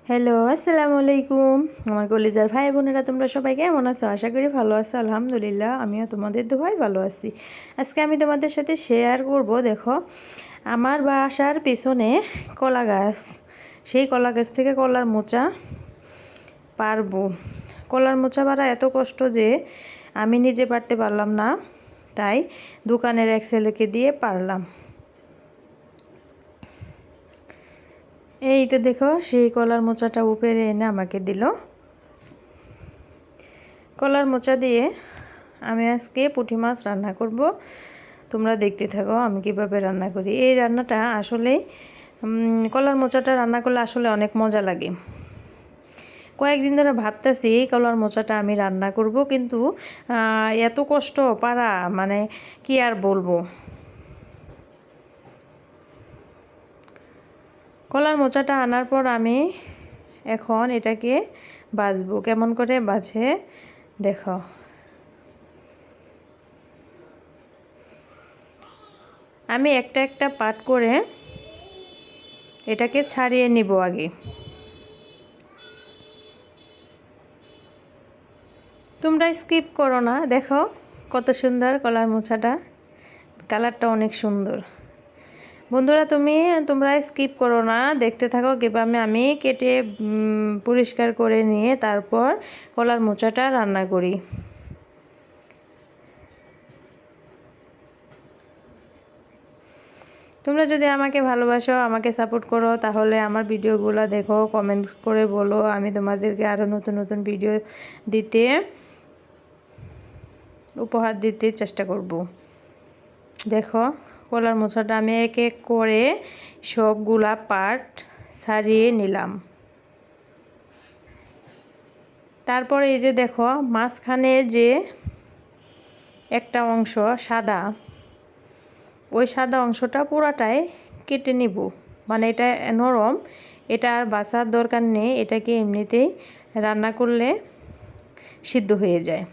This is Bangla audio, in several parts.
হ্যালো, আসসালামু আলাইকুম। আমার কলিজার ভাই বোনেরা তোমরা সবাই কেমন আছো? আশা করি ভালো আছো। আলহামদুলিল্লাহ আমিও তোমাদের দোয়ায় ভালো আছি। আজকে আমি তোমাদের সাথে শেয়ার করব, দেখো আমার বাসার পেছনে কলা গাছ, সেই কলা গাছ থেকে কলার মোচা পারবো। কলার মোচা পাড়া এত কষ্ট যে আমি নিজে পারতে পারলাম না, তাই দোকানের এক ছেলেকে দিয়ে পারলাম। এই তো দেখো সেই কলার মোচাটা উপরে এনে আমাকে দিল। কলার মোচা দিয়ে আমি আজকে পুঁটি মাছ রান্না করব। তোমরা দেখতে থাকো আমি কিভাবে রান্না করি। এই রান্নাটা আসলে কলার মোচাটা রান্না করলে আসলে অনেক মজা লাগে। কয়েকদিন ধরে ভাবতেছি এই কলার মোচাটা আমি রান্না করব, কিন্তু এত কষ্ট পারা, মানে কি আর বলবো। কলার মোচাটা আনার পর আমি এখন এটাকে ভাজবো। কেমন করে বাজে দেখো। আমি একটা একটা পাট করে এটাকে ছাড়িয়ে নিব আগে। তোমরা স্কিপ করো না, দেখো কত সুন্দর কলার মোচাটা, কালারটা অনেক সুন্দর। বন্ধুরা তোমরা স্কিপ করো না, দেখতে থাকো কীভাবে আমি কেটে পরিষ্কার করে নিয়ে তারপর কলার মোচাটা রান্না করি। তোমরা যদি আমাকে ভালোবাসো, আমাকে সাপোর্ট করো, তাহলে আমার ভিডিওগুলো দেখো, কমেন্টস করে বলো, আমি তোমাদেরকে আরও নতুন নতুন ভিডিও দিতে, উপহার দিতে চেষ্টা করব। দেখো কলার মোচাটা আমি এক এক করে সবগুলা পার্ট ছাড়িয়ে নিলাম। তারপরে এই যে দেখো মাঝখানের যে একটা অংশ সাদা, ওই সাদা অংশটা পুরাটাই কেটে নিব। মানে এটা নরম, এটা আর বাছার দরকার নেই, এটাকে এমনিতেই রান্না করলে সিদ্ধ হয়ে যায়।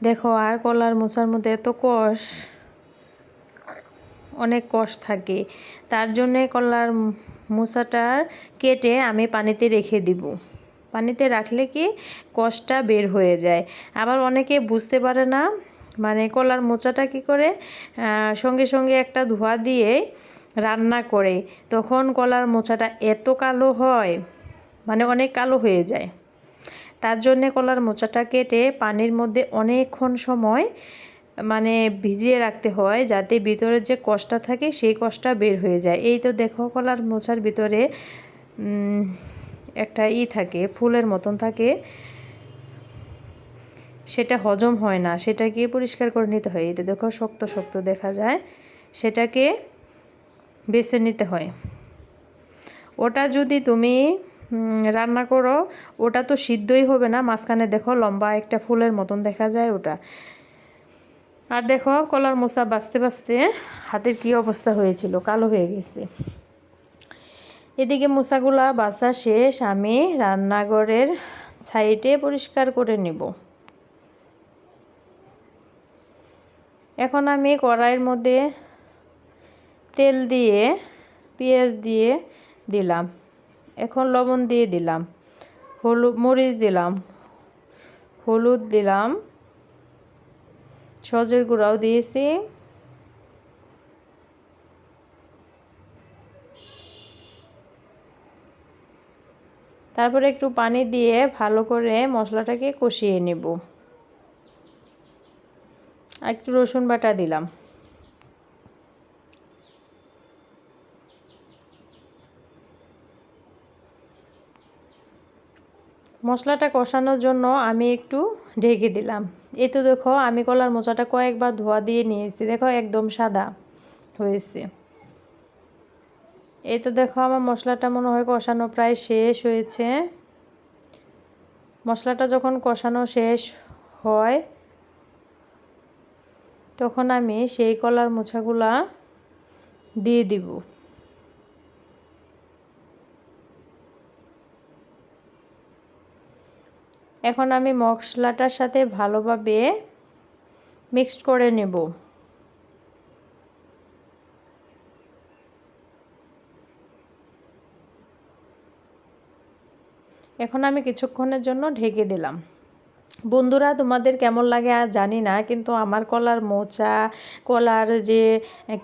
দেখো আর কলার মোচার মধ্যে এত কষ, অনেক কষ থাকে, তার জন্যে কলার মোচাটার কেটে আমি পানিতে রেখে দিব। পানিতে রাখলে কি কষটা বের হয়ে যায়। আবার অনেকে বুঝতে পারে না, মানে কলার মোচাটা কি করে সঙ্গে সঙ্গে একটা ধোয়া দিয়ে রান্না করে, তখন কলার মোচাটা এত কালো হয়, মানে অনেক কালো হয়ে যায়। তার জন্যে কলার মোচাটা কেটে পানির মধ্যে অনেকক্ষণ সময় মানে ভিজিয়ে রাখতে হয়, যাতে ভিতরে যে কষটা থাকে সেই কষটা বের হয়ে যায়। এই তো দেখো কলার মোচার ভিতরে একটা থাকে, ফুলের মতন থাকে, সেটা হজম হয় না, সেটাকে পরিষ্কার করে নিতে হয়। এই তো দেখো শক্ত শক্ত দেখা যায়, সেটাকে বেছে নিতে হয়। ওটা যদি তুমি রান্না করো, ওটা তো সিদ্ধই হবে না, মাঝখানে দেখো লম্বা একটা ফুলের মতন দেখা যায় ওটা। আর দেখো কলার মোচা বাছতে বাছতে হাতের কি অবস্থা হয়েছিল, কালো হয়ে গেছে। এদিকে মোচাগুলা বাছা শেষ, আমি রান্নাঘরের সাইডে পরিষ্কার করে নেব। এখন আমি কড়াইয়ের মধ্যে তেল দিয়ে পেঁয়াজ দিয়ে দিলাম, এখন লবণ দিয়ে দিলাম, মরিচ দিলাম, হলুদ দিলাম, সজের গুঁড়াও দিয়েছি, তারপরে একটু পানি দিয়ে ভালো করে মশলাটাকে কষিয়ে নেব। একটু রসুন বাটা দিলাম। মশলাটা কষানোর জন্য আমি একটু ঢেকে দিলাম। এই তো দেখো আমি কলার মোচাটা কয়েকবার ধোয়া দিয়ে নিয়েছি, দেখো একদম সাদা হয়েছে। এই তো দেখো আমার মশলাটা মনে হয় কষানো প্রায় শেষ হয়েছে। মশলাটা যখন কষানো শেষ হয়, তখন আমি সেই কলার মোচাগুলা দিয়ে দিব। এখন আমি মশলাটার সাথে ভালোভাবে মিক্সড করে নেব। এখন আমি কিছুক্ষণের জন্য ঢেকে দিলাম। বন্ধুরা, তোমাদের কেমন লাগে আর জানি না, কিন্তু আমার কলার মোচা, কলার যে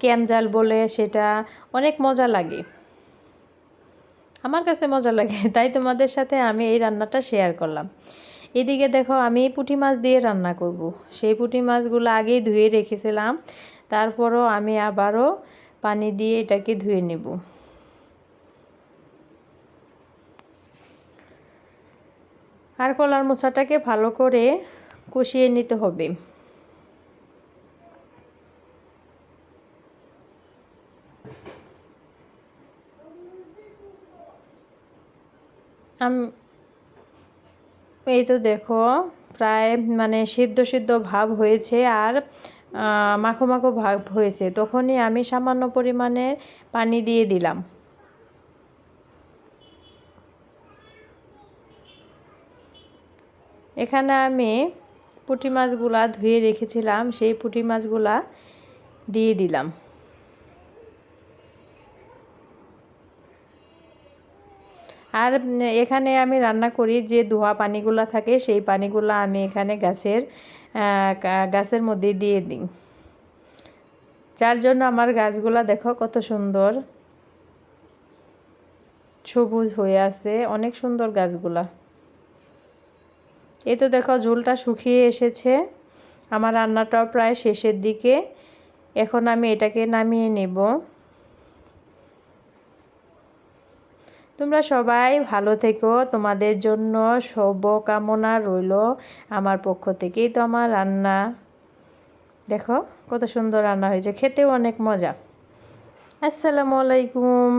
ক্যানজাল বলে, সেটা অনেক মজা লাগে, আমার কাছে মজা লাগে, তাই তোমাদের সাথে আমি এই রান্নাটা শেয়ার করলাম। এদিকে দেখো, আমি পুঁটি মাছ দিয়ে রান্না করব। সেই পুঁটি মাছগুলো আগেই ধুয়ে রেখেছিলাম, তারপরও আমি আবারও পানি দিয়ে এটাকে ধুয়ে নেব। আর কলার মোচাটাকে ভালো করে কষিয়ে নিতে হবে। এই তো দেখো, প্রায় মানে সিদ্ধ সিদ্ধ ভাব হয়েছে আর মাখো মাখো ভাব হয়েছে, তখনই আমি সামান্য পরিমাণে পানি দিয়ে দিলাম। এখানে আমি পুঁটি মাছগুলা ধুয়ে রেখেছিলাম, সেই পুঁটি মাছগুলা দিয়ে দিলাম। আর এখানে আমি রান্না করি যে ধোয়া পানিগুলা থাকে, সেই পানিগুলা আমি এখানে গাছের মধ্যে দিয়ে দিই, যার জন্য আমার গাছগুলা দেখো কত সুন্দর সবুজ হয়ে আছে, অনেক সুন্দর গাছগুলা। এই তো দেখো, ঝোলটা শুকিয়ে এসেছে, আমার রান্নাটাও প্রায় শেষের দিকে। এখন আমি এটাকে নামিয়ে নেব। তোমরা সবাই ভালো থেকো, তোমাদের জন্য শুভকামনা রইল আমার পক্ষ থেকেই। তো আমার রান্না দেখো কত সুন্দর রান্না হয়েছে, খেতেও অনেক মজা। আসসালামু আলাইকুম।